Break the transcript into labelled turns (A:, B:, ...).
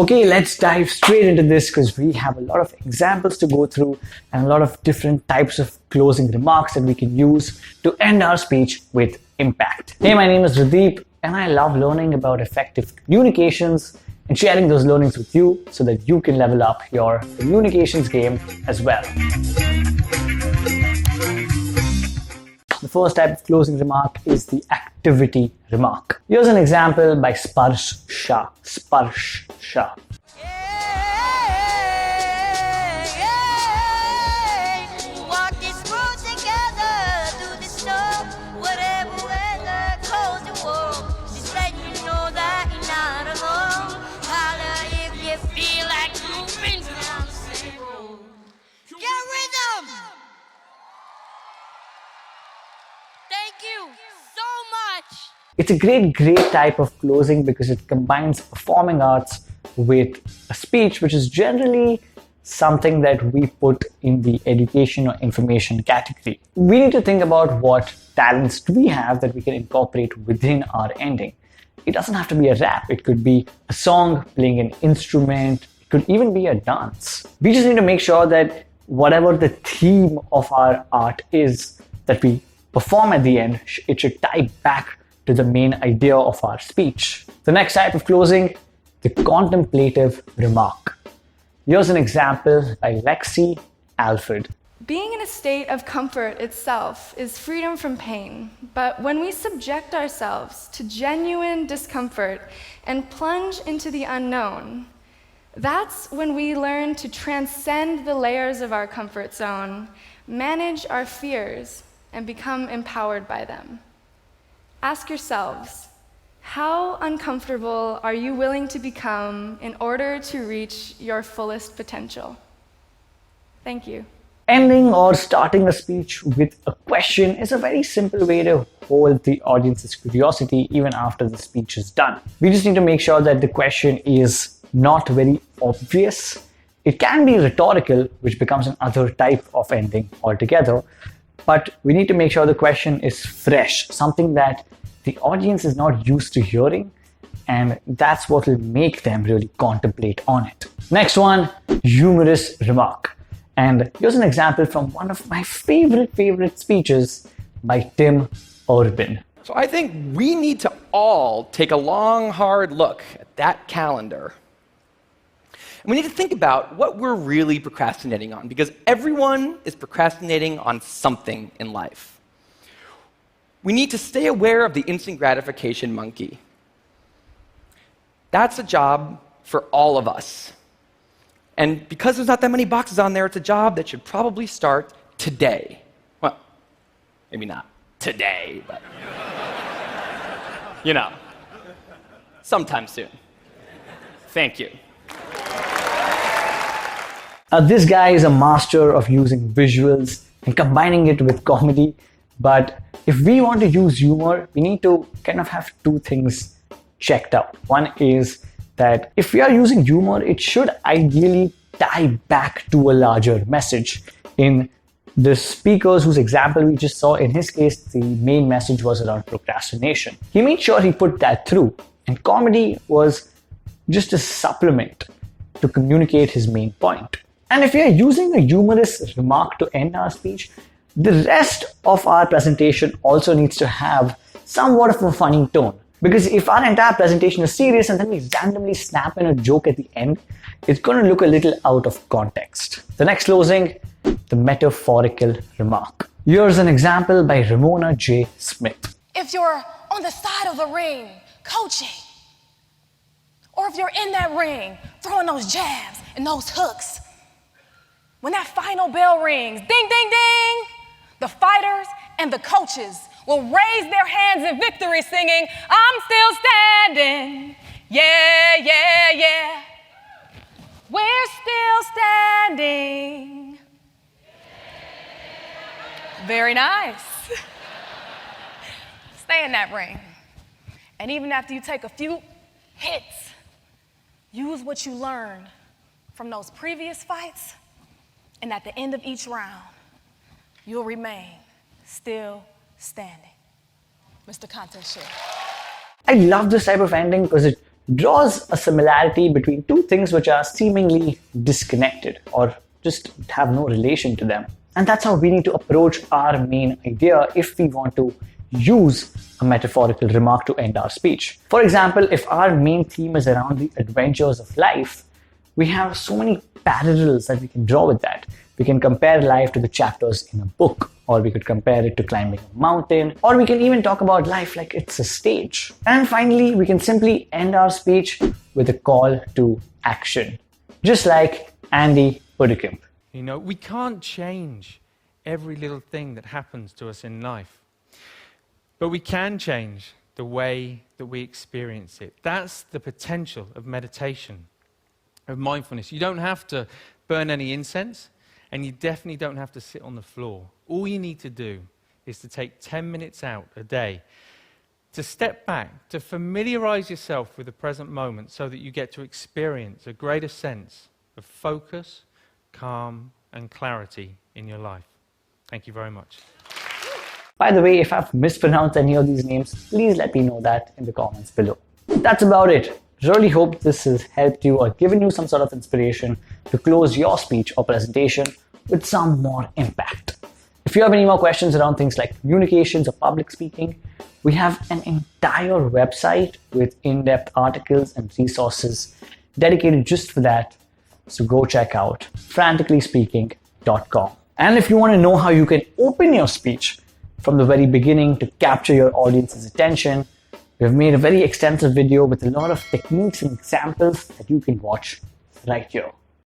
A: Okay, let's dive straight into this because we have a lot of examples to go through and a lot of different types of closing remarks that we can use to end our speech with impact. Hey, my name is Radeep and I love learning about effective communications and sharing those learnings with you so that you can level up your communications game as well. The first type of closing remark is the activity remark. Here's an example by Sparsh Shah. Sparsh Shah. It's a great type of closing because it combines performing arts with a speech, which is generally something that we put in the education or information category. We need to think about what talents do we have that we can incorporate within our ending. It doesn't have to be a rap. It could be a song, playing an instrument. It could even be a dance. We just need to make sure that whatever the theme of our art is that we perform at the end, it should tie back to the main idea of our speech. The next type of closing, the contemplative remark. Here's an example by Lexi Alfred.
B: Being in a state of comfort itself is freedom from pain, but when we subject ourselves to genuine discomfort and plunge into the unknown, that's when we learn to transcend the layers of our comfort zone, manage our fears, and become empowered by them. Ask yourselves, how uncomfortable are you willing to become in order to reach your fullest potential? Thank you.
A: Ending or starting a speech with a question is a very simple way to hold the audience's curiosity even after the speech is done. We just need to make sure that the question is not very obvious. It can be rhetorical, which becomes another type of ending altogether. But we need to make sure the question is fresh, something that the audience is not used to hearing, and that's what will make them really contemplate on it. Next one, humorous remark. And here's an example from one of my favorite speeches by Tim Urban.
C: So I think we need to all take a long, hard look at that calendar. And we need to think about what we're really procrastinating on, because everyone is procrastinating on something in life. We need to stay aware of the instant gratification monkey. That's a job for all of us. And because there's not that many boxes on there, it's a job that should probably start today. Well, maybe not today, but you know, sometime soon. Thank you.
A: This guy is a master of using visuals and combining it with comedy. But if we want to use humor, we need to kind of have two things checked out. One is that if we are using humor, it should ideally tie back to a larger message. In the speakers whose example we just saw, in his case, the main message was around procrastination. He made sure he put that through. And comedy was just a supplement to communicate his main point. And if we are using a humorous remark to end our speech, the rest of our presentation also needs to have somewhat of a funny tone. Because if our entire presentation is serious and then we randomly snap in a joke at the end, it's going to look a little out of context. The next closing, the metaphorical remark. Here's an example by Ramona J. Smith.
D: If you're on the side of the ring coaching, or if you're in that ring throwing those jabs and those hooks, when that final bell rings, ding, ding, ding, the fighters and the coaches will raise their hands in victory singing, I'm still standing, yeah, yeah, yeah. We're still standing. Very nice. Stay in that ring. And even after you take a few hits, use what you learned from those previous fights, and at the end of each round, you'll remain still standing. Mr. Content Share.
A: I love this type of ending because it draws a similarity between two things which are seemingly disconnected or just have no relation to them. And that's how we need to approach our main idea if we want to use a metaphorical remark to end our speech. For example, if our main theme is around the adventures of life, we have so many parallels that we can draw with that. We can compare life to the chapters in a book, or we could compare it to climbing a mountain, or we can even talk about life like it's a stage. And finally, we can simply end our speech with a call to action, just like Andy Puddicombe.
E: You know, we can't change every little thing that happens to us in life, but we can change the way that we experience it. That's the potential of meditation, of mindfulness. You don't have to burn any incense, and you definitely don't have to sit on the floor. All you need to do is to take 10 minutes out a day to step back, to familiarize yourself with the present moment so that you get to experience a greater sense of focus, calm, and clarity in your life. Thank you very much.
A: By the way, if I've mispronounced any of these names, please let me know that in the comments below. That's about it. Really hope this has helped you or given you some sort of inspiration to close your speech or presentation with some more impact. If you have any more questions around things like communications or public speaking, we have an entire website with in-depth articles and resources dedicated just for that. So go check out franticallyspeaking.com. And if you want to know how you can open your speech from the very beginning to capture your audience's attention, we've made a very extensive video with a lot of techniques and examples that you can watch right here.